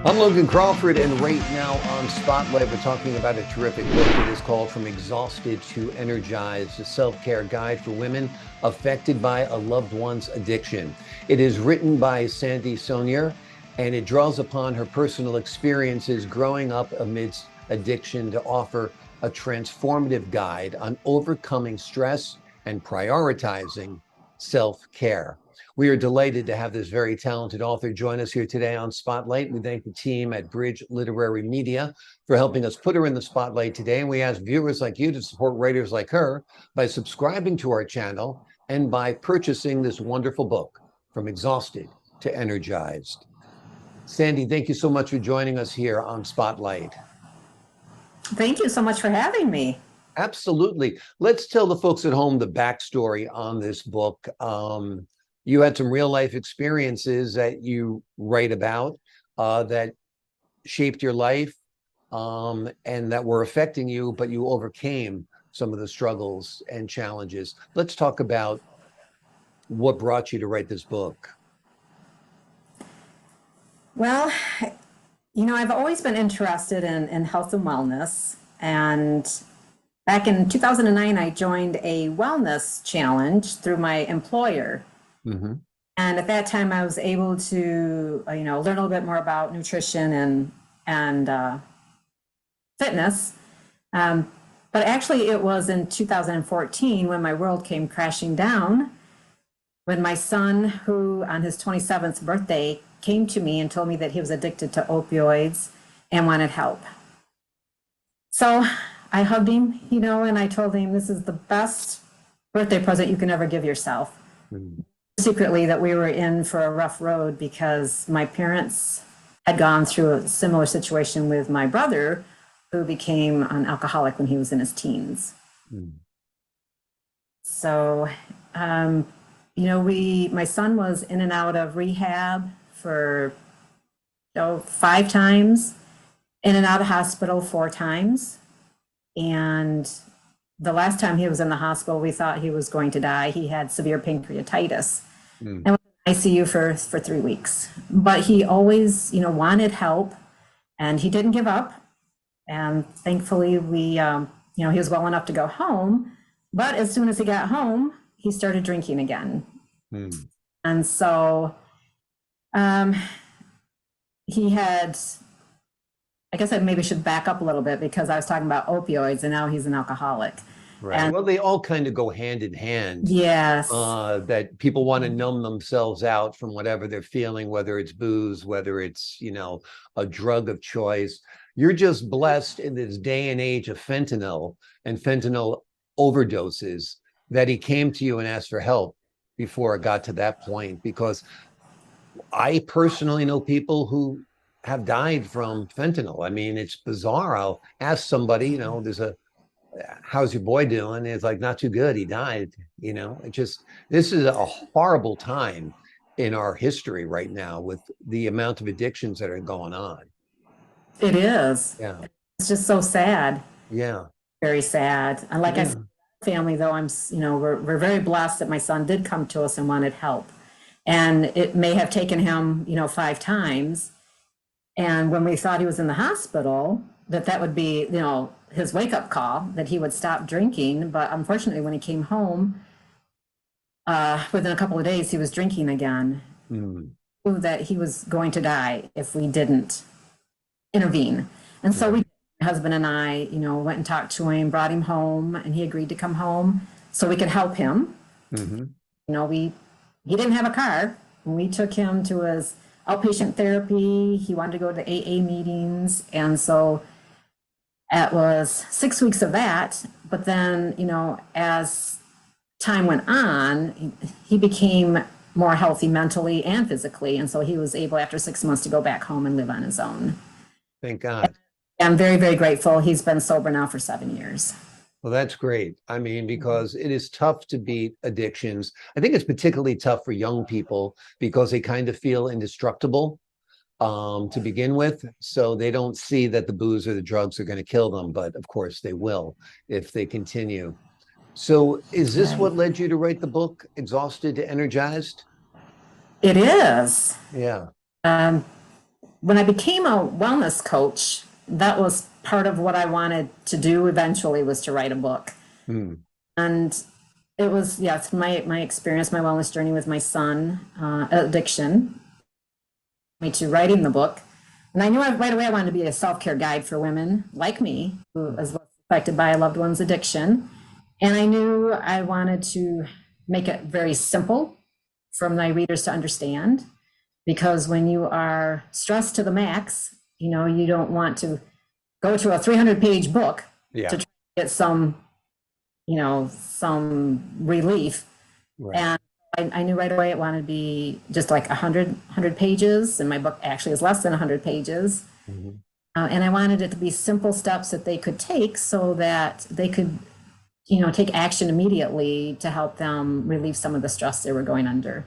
I'm Logan Crawford, and right now on Spotlight, we're talking about a terrific book. It is called From Exhausted to Energized, a self-care guide for women affected by a loved one's addiction. It is written by Sonier, and it draws upon her personal experiences growing up amidst addiction to offer a transformative guide on overcoming stress and prioritizing self-care. We are delighted to have this very talented author join us here today on Spotlight. We thank the team at Bridge Literary Media for helping us put her in the spotlight today. And we ask viewers like you to support writers like her by subscribing to our channel and by purchasing this wonderful book, From Exhausted to Energized. Sandy, thank you so much for joining us here on Spotlight. Thank you so much for having me. Absolutely. Let's tell the folks at home the backstory on this book. You had some real life experiences that you write about that shaped your life and that were affecting you, but you overcame some of the struggles and challenges. Let's talk about what brought you to write this book. Well, I've always been interested in health and wellness. And back in 2009, I joined a wellness challenge through my employer. Mm-hmm. And at that time, I was able to, learn a little bit more about nutrition and fitness. But actually, it was in 2014 when my world came crashing down, when my son, who on his 27th birthday, came to me and told me that he was addicted to opioids and wanted help. So I hugged him, and I told him, this is the best birthday present you can ever give yourself. Mm-hmm. Secretly, that we were in for a rough road because my parents had gone through a similar situation with my brother, who became an alcoholic when he was in his teens. Mm. So, my son was in and out of rehab for 5 times, in and out of hospital 4 times. And the last time he was in the hospital, we thought he was going to die. He had severe pancreatitis and was in ICU for 3 weeks. But he always, wanted help, and he didn't give up. And thankfully, he was well enough to go home. But as soon as he got home, he started drinking again. And so he had, I guess I maybe should back up a little bit because I was talking about opioids, and now he's an alcoholic. Right. And, well, they all kind of go hand in hand. Yes. That people want to numb themselves out from whatever they're feeling, whether it's booze, whether it's, a drug of choice. You're just blessed in this day and age of fentanyl and fentanyl overdoses that he came to you and asked for help before it got to that point. Because I personally know people who have died from fentanyl. I mean, it's bizarre. I'll ask somebody, how's your boy doing? It's like, not too good. He died. This is a horrible time in our history right now with the amount of addictions that are going on. It is. Yeah. It's just so sad. Yeah. Very sad. And like I said, family though, we're very blessed that my son did come to us and wanted help. And it may have taken him, 5 times. And when we thought he was in the hospital, that would be, his wake-up call, that he would stop drinking. But unfortunately, when he came home, within a couple of days, he was drinking again. That he was going to die if we didn't intervene. And so my husband and I, went and talked to him, brought him home, and he agreed to come home so we could help him. Mm-hmm. He didn't have a car. We took him to his outpatient therapy. He wanted to go to AA meetings. And so it was 6 weeks of that. But then, as time went on, he became more healthy mentally and physically. And so he was able, after 6 months, to go back home and live on his own. Thank God. I'm very, very grateful. He's been sober now for 7 years. Well, that's great. I mean, because it is tough to beat addictions. I think it's particularly tough for young people because they kind of feel indestructible to begin with. So they don't see that the booze or the drugs are going to kill them. But of course they will if they continue. So is this what led you to write the book, Exhausted to Energized? It is. Yeah. when I became a wellness coach, that was part of what I wanted to do eventually, was to write a book. Hmm. And it was, yeah, it's my experience, my wellness journey with my son, addiction, me to writing the book. And I knew right away I wanted to be a self-care guide for women like me, who was affected by a loved one's addiction. And I knew I wanted to make it very simple for my readers to understand, because when you are stressed to the max, you don't want to go to a 300-page book Yeah. to try to get some relief. Right. And I knew right away it wanted to be just like 100 pages, and my book actually is less than 100 pages. Mhm. And I wanted it to be simple steps that they could take so that they could, take action immediately to help them relieve some of the stress they were going under.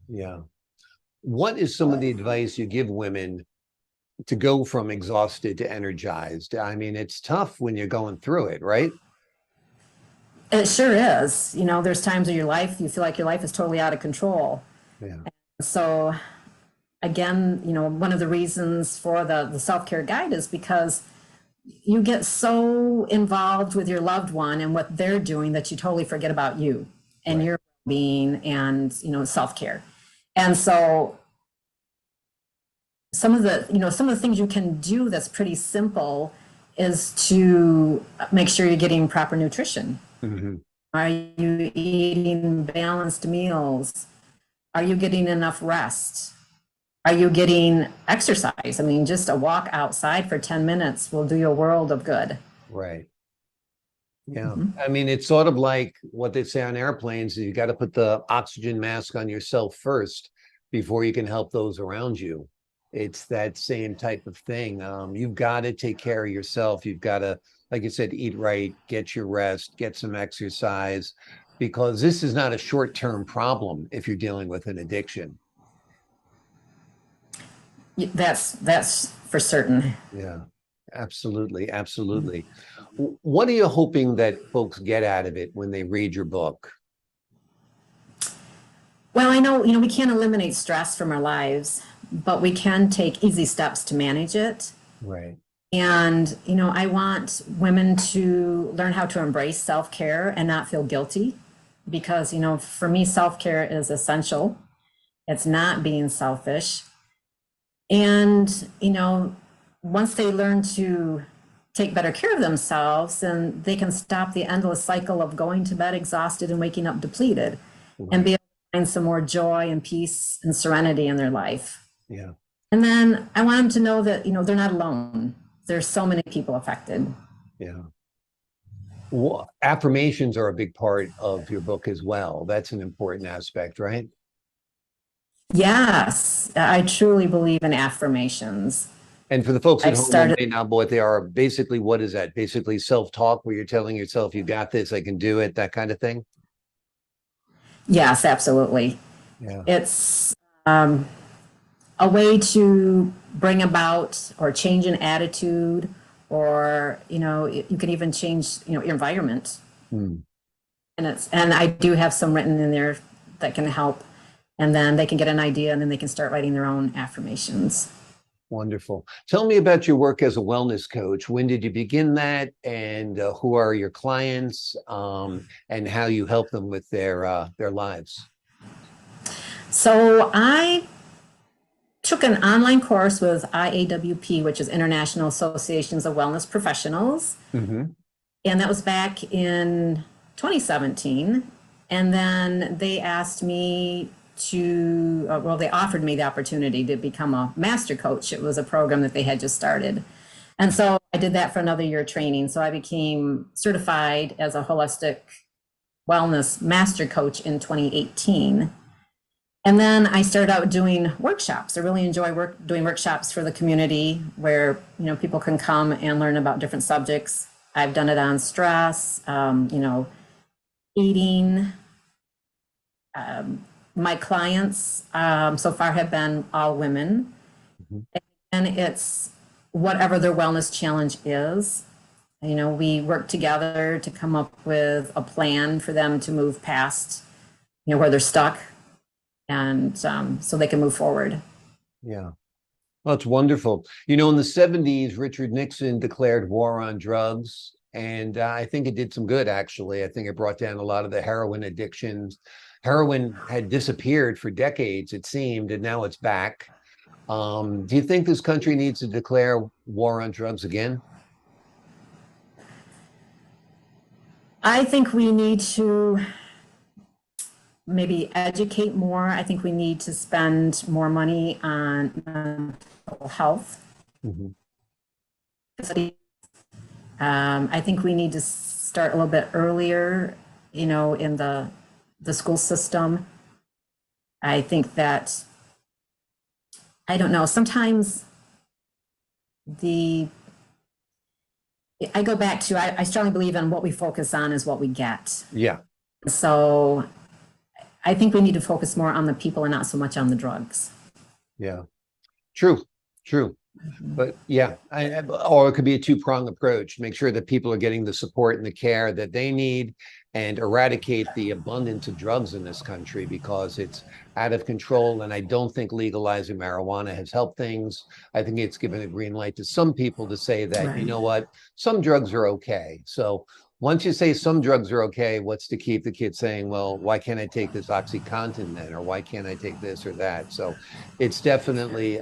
Yeah. What is some of the advice you give women to go from exhausted to energized? I mean, it's tough when you're going through it, right? It sure is. There's times in your life you feel like your life is totally out of control. Yeah. So again, one of the reasons for the self-care guide is because you get so involved with your loved one and what they're doing that you totally forget about you and Right. your being and, self-care. And so some of the things you can do that's pretty simple is to make sure you're getting proper nutrition. Hmm. Are you eating balanced meals? Are you getting enough rest? Are you getting exercise? I mean, just a walk outside for 10 minutes will do you a world of good. Right. Yeah. Mhm. I mean, it's sort of like what they say on airplanes. You got to put the oxygen mask on yourself first before you can help those around you. It's that same type of thing. You've got to take care of yourself. You've got to, like you said, eat right, get your rest, get some exercise, because this is not a short-term problem if you're dealing with an addiction. That's for certain. Yeah, absolutely. Absolutely. What are you hoping that folks get out of it when they read your book? Well, I know, we can't eliminate stress from our lives, but we can take easy steps to manage it. Right. And, I want women to learn how to embrace self-care and not feel guilty, because, for me, self-care is essential. It's not being selfish. And, once they learn to take better care of themselves, then they can stop the endless cycle of going to bed exhausted and waking up depleted, and Right. be able to find some more joy and peace and serenity in their life. Yeah. And then I want them to know that, they're not alone. There's so many people affected. Yeah. Well, affirmations are a big part of your book as well. That's an important aspect, right? Yes, I truly believe in affirmations. And for the folks at I've home who started, may not know what they are, basically, what is that? Basically, self-talk, where you're telling yourself, you got this, I can do it, that kind of thing. yes, absolutely. Yeah. It's a way to bring about or change an attitude, or, you can even change, your environment. Hmm. And I do have some written in there that can help. And then they can get an idea, and then they can start writing their own affirmations. Wonderful. Tell me about your work as a wellness coach. When did you begin that, and who are your clients, and how you help them with their lives? So I took an online course with IAWP, which is International Associations of Wellness Professionals. Hmm. And that was back in 2017. And then they asked me to, well, they offered me the opportunity to become a master coach. It was a program that they had just started. And so I did that for another year training. So I became certified as a holistic wellness master coach in 2018. And then I started out doing workshops. I really enjoy doing workshops for the community where, people can come and learn about different subjects. I've done it on stress, eating. My clients so far have been all women, Hmm. and it's whatever their wellness challenge is. We work together to come up with a plan for them to move past, where they're stuck, and so they can move forward. Yeah. Well, it's wonderful. You know, in the 70s, Richard Nixon declared war on drugs. And I think it did some good, actually. I think it brought down a lot of the heroin addictions. Heroin had disappeared for decades, it seemed, and now it's back. Do you think this country needs to declare war on drugs again? I think we need to maybe educate more. I think we need to spend more money on mental health. Mhm. I think we need to start a little bit earlier, you know, in the school system. I think that, I don't know, sometimes I go back to, I strongly believe in what we focus on is what we get. Yeah, So I think we need to focus more on the people and not so much on the drugs. yeah. True, true. But yeah, or it could be a two-pronged approach. Make sure that people are getting the support and the care that they need, and eradicate the abundance of drugs in this country because it's out of control. And I don't think legalizing marijuana has helped things. I think it's given a green light to some people to say that, you Right. know what, some drugs are okay. So once you say some drugs are okay, what's to keep the kid saying, well, why can't I take this OxyContin then? Or why can't I take this or that? So it's definitely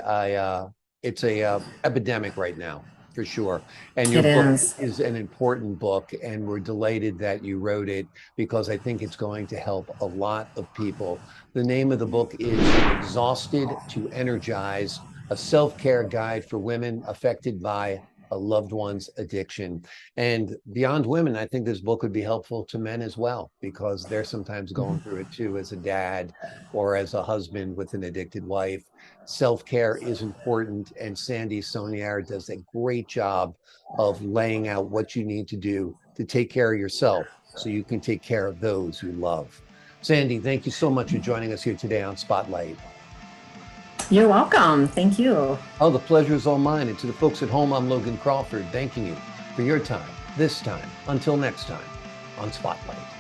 it's a epidemic right now, for sure. And your It book is. is an important book, and we're delighted that you wrote it because I think it's going to help a lot of people. The name of the book is From Exhausted to Energized, a self-care guide for women affected by a loved one's addiction. And beyond women, I think this book would be helpful to men as well, because they're sometimes going through it too, as a dad or as a husband with an addicted wife. Self-care is important, and Sandy Sonier does a great job of laying out what you need to do to take care of yourself so you can take care of those you love. Sandy, thank you so much for joining us here today on Spotlight. You're welcome. Thank you. Oh, the pleasure is all mine. And to the folks at home, I'm Logan Crawford, thanking you for your time, this time. Until next time on Spotlight.